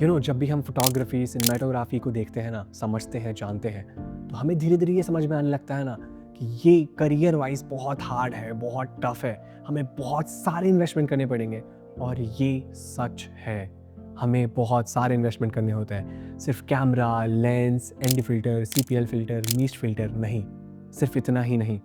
जब भी हम फोटोग्राफी सिनेमाटोग्राफी को देखते हैं ना, समझते हैं, जानते हैं, तो हमें धीरे धीरे ये समझ में आने लगता है ना कि ये करियर वाइज बहुत हार्ड है, बहुत टफ है, हमें बहुत सारे इन्वेस्टमेंट करने पड़ेंगे। और ये सच है, हमें बहुत सारे इन्वेस्टमेंट करने होते हैं। सिर्फ camera, lens, ND filter, CPL filter, mist filter नहीं, सिर्फ इतना ही नहीं,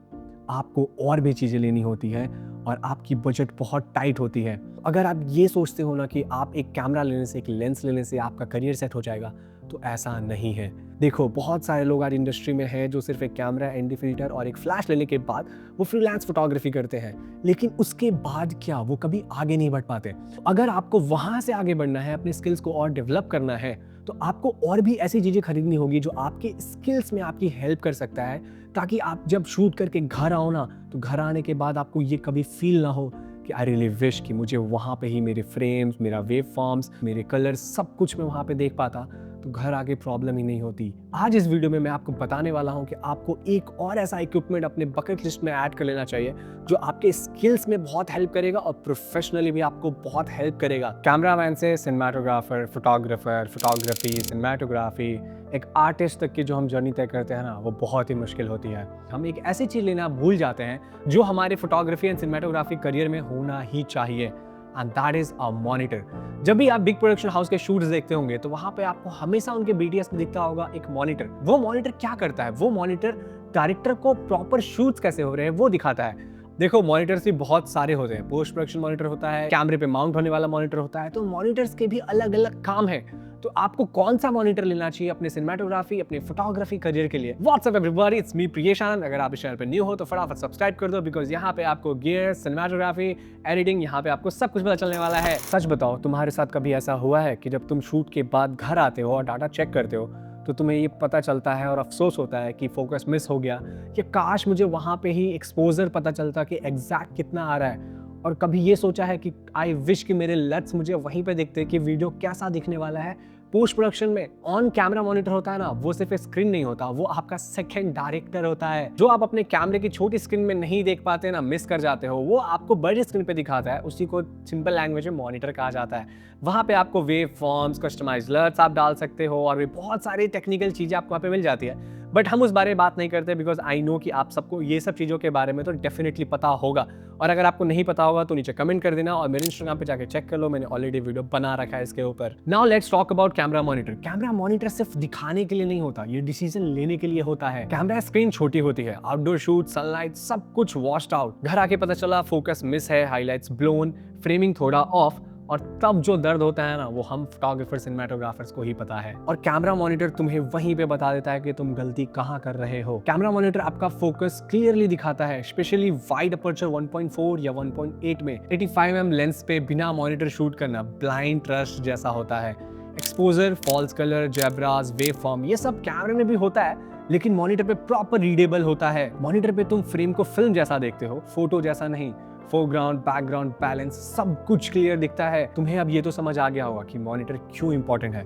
आपको और भी चीज़ें लेनी होती है और आपकी बजट बहुत टाइट होती है। अगर आप ये सोचते हो ना कि आप एक कैमरा लेने से, एक लेंस लेने से आपका करियर सेट हो जाएगा, तो ऐसा नहीं है। देखो, बहुत सारे लोग आज इंडस्ट्री में हैं जो सिर्फ एक कैमरा, एनडी फिल्टर और एक फ्लैश लेने के बाद वो फ्रीलांस फोटोग्राफी करते हैं, लेकिन उसके बाद क्या वो कभी आगे नहीं बढ़ पाते। अगर आपको वहाँ से आगे बढ़ना है, अपने स्किल्स को और डेवलप करना है, तो आपको और भी ऐसी चीज़ें खरीदनी होगी जो आपके स्किल्स में आपकी हेल्प कर सकता है, ताकि आप जब शूट करके घर आओ ना, तो घर आने के बाद आपको ये कभी फील ना हो कि आई रियली विश कि मुझे वहाँ पे ही मेरे फ्रेम्स, मेरा वेव फॉर्म्स, मेरे कलर्स, सब कुछ मैं वहाँ पे देख पाता, तो घर आके प्रॉब्लम ही नहीं होती। आज इस वीडियो में मैं आपको बताने वाला हूँ कि आपको एक और ऐसा इक्विपमेंट अपने बकेट लिस्ट में ऐड कर लेना चाहिए जो आपके स्किल्स में बहुत हेल्प करेगा और प्रोफेशनली भी आपको बहुत हेल्प करेगा। कैमरामैन से सिनेमाटोग्राफर, फोटोग्राफर, फोटोग्राफी, सिनेमाटोग्राफी, एक आर्टिस्ट तक की जो हम जर्नी तय करते हैं ना, वो बहुत ही मुश्किल होती है। हम एक ऐसी चीज़ लेना भूल जाते हैं जो हमारे फोटोग्राफी एंड सिनेमाटोग्राफी करियर में होना ही चाहिए, and that is a monitor. जब भी आप बिग प्रोडक्शन हाउस के शूट्स देखते होंगे, तो वहां पे आपको हमेशा उनके बीटीएस में दिखता होगा एक मॉनिटर। वो मॉनिटर क्या करता है? वो मॉनिटर डायरेक्टर को प्रॉपर शूट्स कैसे हो रहे हैं वो दिखाता है। देखो, मॉनिटर्स भी बहुत सारे होते हैं। पोस्ट प्रोडक्शन मॉनिटर होता है, कैमरे पे माउंट होने वाला मॉनिटर होता है, तो मॉनिटर्स के भी अलग अलग काम है। तो आपको कौन सा मॉनिटर लेना चाहिए अपने सिनेमाटोग्राफी, अपने फोटोग्राफी करियर के लिए? What's up everybody, it's me Priyesh Anand. अगर आप इस चैनल पे न्यू हो तो फटाफट सब्सक्राइब कर दो, बिकॉज यहाँ पे आपको गियर, सिनेमाटोग्राफी, एडिटिंग, यहाँ पे आपको सब कुछ पता चलने वाला है। सच बताओ, तुम्हारे साथ कभी ऐसा हुआ है कि जब तुम शूट के बाद घर आते हो और डाटा चेक करते हो, तो तुम्हें ये पता चलता है और अफसोस होता है कि फोकस मिस हो गया, कि काश मुझे वहाँ पे ही एक्सपोजर पता चलता कि एग्जैक्ट कितना आ रहा है। और कभी ये सोचा है कि आई विश कि मेरे लट्स मुझे वहीं पे दिखते कि वीडियो कैसा दिखने वाला है। पोस्ट प्रोडक्शन में ऑन कैमरा मॉनिटर होता है ना, वो सिर्फ स्क्रीन नहीं होता, वो आपका सेकंड डायरेक्टर होता है। जो आप अपने कैमरे की छोटी स्क्रीन में नहीं देख पाते ना, मिस कर जाते हो, वो आपको बड़ी स्क्रीन पे दिखाता है। उसी को सिंपल लैंग्वेज में मॉनिटर कहा जाता है। वहाँ पे आपको वेव फॉर्म्स, कस्टमाइज्ड अलर्ट्स आप डाल सकते हो और भी बहुत सारी टेक्निकल चीजें आपको वहाँ पे मिल जाती है। बट हम उस बारे में बात नहीं करते, बिकॉज आई नो कि आप सबको ये सब चीज़ों के बारे में तो डेफिनेटली पता होगा। और अगर आपको नहीं पता होगा तो नीचे कमेंट कर देना और मेरे इंस्टाग्राम पे जाके चेक कर लो, मैंने ऑलरेडी वीडियो बना रखा है इसके ऊपर। Now let's talk about camera monitor. Camera monitor सिर्फ दिखाने के लिए नहीं होता, ये डिसीजन लेने के लिए होता है। कैमरा स्क्रीन छोटी होती है, आउटडोर शूट, सनलाइट, सब कुछ वॉश्ड आउट। घर आके पता चला फोकस मिस है, हाईलाइट्स ब्लोन, फ्रेमिंग थोड़ा ऑफ, और तब जो दर्द होता है ना, वो हम फोटोग्राफर, सिनेमाटोग्राफर्स को ही पता है। और कैमरा मॉनिटर तुम्हें वहीं पे बता देता है कि तुम गलती कहाँ कर रहे हो। कैमरा मॉनिटर आपका फोकस क्लियरली दिखाता है, स्पेशली वाइड अपर्चर 1.4 या 1.8 में 85mm लेंस पे बिना मॉनिटर शूट करना ब्लाइंड ट्रस्ट जैसा होता है। Exposure, false colour, zebras, waveform, ये सब कैमरे में भी होता है, लेकिन मॉनिटर पे प्रॉपर रीडेबल होता है। मॉनिटर पे तुम फ्रेम को फिल्म जैसा देखते हो, फोटो जैसा नहीं। फोरग्राउंड, बैकग्राउंड, बैलेंस, सब कुछ क्लियर दिखता है। तुम्हें अब ये तो समझ आ गया होगा कि मॉनिटर क्यों इंपॉर्टेंट है।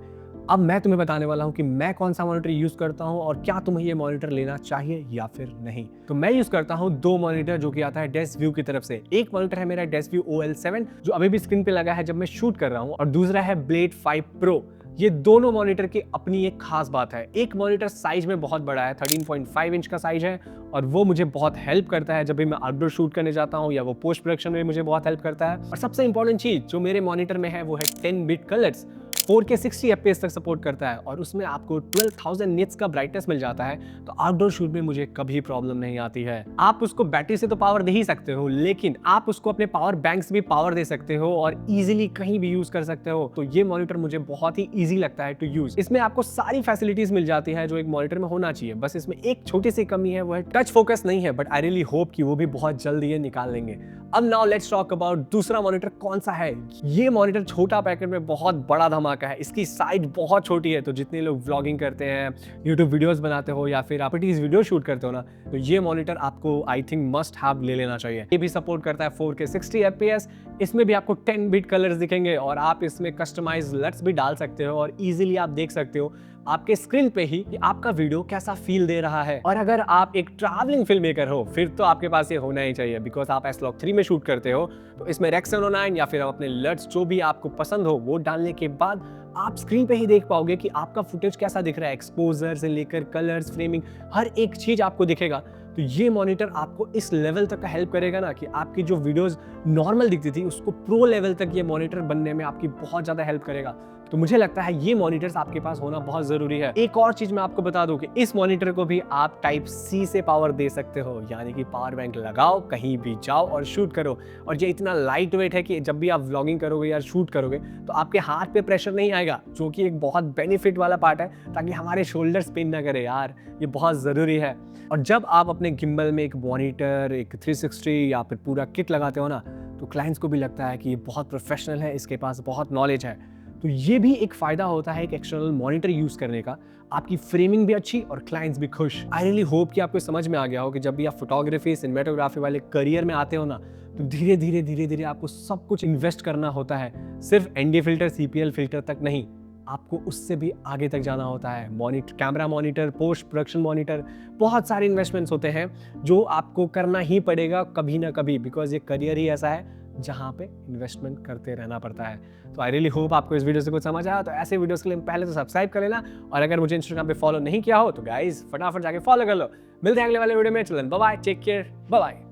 अब मैं तुम्हें बताने वाला हूँ कि मैं कौन सा मॉनिटर यूज करता हूँ और क्या तुम्हें ये मॉनिटर लेना चाहिए या फिर नहीं। तो मैं यूज करता हूँ दो मॉनिटर जो कि आता है डेस्कव्यू की तरफ से। एक मॉनिटर है मेरा डेस्कव्यू OL7 जो अभी भी स्क्रीन पे लगा है जब मैं शूट कर रहा हूँ, और दूसरा है ब्लेड 5 प्रो। ये दोनों मॉनिटर की अपनी एक खास बात है। एक मॉनिटर साइज में बहुत बड़ा है, 13.5 इंच का साइज है, और वो मुझे बहुत हेल्प करता है जब भी मैं आउटडोर शूट करने जाता हूँ या वो पोस्ट प्रोडक्शन में मुझे बहुत हेल्प करता है। और सबसे इंपॉर्टेंट चीज जो मेरे मॉनिटर में है वो है 10 बिट कलर्स। 4K 60 FPS तक सपोर्ट करता है और उसमें आपको 12,000 निट्स का ब्राइटनेस मिल जाता है, तो आउटडोर शूट में मुझे कभी प्रॉब्लम नहीं आती है। आप उसको बैटरी से तो पावर दे ही सकते हो, लेकिन आप उसको अपने पावर बैंक से भी पावर दे सकते हो और इजीली कहीं भी यूज कर सकते हो। तो ये मॉनिटर मुझे बहुत ही इजी लगता है टू यूज। इसमें आपको सारी फैसिलिटीज मिल जाती है जो एक मॉनिटर में होना चाहिए। बस इसमें एक छोटी सी कमी है, वो है टच फोकस नहीं है, बट आई रियली होप कि वो भी बहुत जल्दी ये निकाल लेंगे। अब नाउ लेट्स टॉक अबाउट दूसरा मॉनिटर कौन सा है। ये मॉनिटर छोटा पैकेट में बहुत बड़ा धमाका है। इसकी साइज बहुत छोटी है, तो जितने लोग व्लॉगिंग करते हैं, यूट्यूब वीडियोस बनाते हो या फिर आप वीडियो शूट करते हो ना, तो ये मॉनिटर आपको आई थिंक मस्ट हैव ले लेना चाहिए। ये भी सपोर्ट करता है 4K 60 FPS। इसमें भी आपको 10 बिट कलर्स दिखेंगे और आप इसमें कस्टमाइज्ड लट्स भी डाल सकते हो और इजीली आप देख सकते हो आपके स्क्रीन पे ही कि आपका वीडियो कैसा फील दे रहा है। और अगर आप एक ट्रैवलिंग फिल्म मेकर हो, फिर तो आपके पास ये होना ही चाहिए, बिकॉज आप S-Log 3 में शूट करते हो, तो इसमें Rec 709 या फिर अपने लट्स जो भी आपको पसंद हो वो डालने के बाद आप स्क्रीन पे ही देख पाओगे कि आपका फुटेज कैसा दिख रहा है, एक्सपोजर से लेकर कलर्स, फ्रेमिंग, हर एक चीज आपको दिखेगा। तो ये मॉनिटर आपको इस लेवल तक का हेल्प करेगा ना कि आपकी जो वीडियोस नॉर्मल दिखती थी उसको प्रो लेवल तक ये मॉनिटर बनने में आपकी बहुत ज्यादा हेल्प करेगा। तो मुझे लगता है ये मॉनिटर्स आपके पास होना बहुत जरूरी है। एक और चीज मैं आपको बता दूं कि इस मॉनिटर को भी आप टाइप सी से पावर दे सकते हो, यानी कि पावर बैंक लगाओ, कहीं भी जाओ और शूट करो। और ये इतना लाइट वेट है कि जब भी आप व्लॉगिंग करोगे या शूट करोगे तो आपके हाथ पे प्रेशर नहीं आएगा, जो कि एक बहुत बेनिफिट वाला पार्ट है, ताकि हमारे शोल्डर्स पेन ना करे यार, ये बहुत ज़रूरी है। और जब आप अपने गिम्बल में एक मॉनिटर, एक 360 या फिर पूरा किट लगाते हो ना, तो क्लाइंट्स को भी लगता है कि ये बहुत प्रोफेशनल है, इसके पास बहुत नॉलेज है। तो ये भी एक फ़ायदा होता है एक एक्सटर्नल मॉनिटर यूज़ करने का, आपकी फ्रेमिंग भी अच्छी और क्लाइंट्स भी खुश। आई रियली होप कि आपको समझ में आ गया हो कि जब भी आप फोटोग्राफी, सिनेमेटोग्राफी वाले करियर में आते हो ना, तो धीरे धीरे आपको सब कुछ इन्वेस्ट करना होता है। सिर्फ एनडी फिल्टर, सीपीएल फिल्टर तक नहीं, आपको उससे भी आगे तक जाना होता है। Monitor, camera monitor, post production monitor, बहुत सारे इन्वेस्टमेंट्स होते हैं जो आपको करना ही पड़ेगा कभी ना कभी, बिकॉज ये करियर ही ऐसा है जहाँ पे इन्वेस्टमेंट करते रहना पड़ता है। तो आई रियली होप आपको इस वीडियो से कुछ समझ आया। तो ऐसे वीडियोस के लिए पहले तो सब्सक्राइब कर लेना, और अगर मुझे इंस्टाग्राम पे फॉलो नहीं किया हो तो गाइज फटाफट जाके फॉलो कर लो। मिलते हैं अगले वाले वीडियो में। चलन bye bye, take care, bye bye.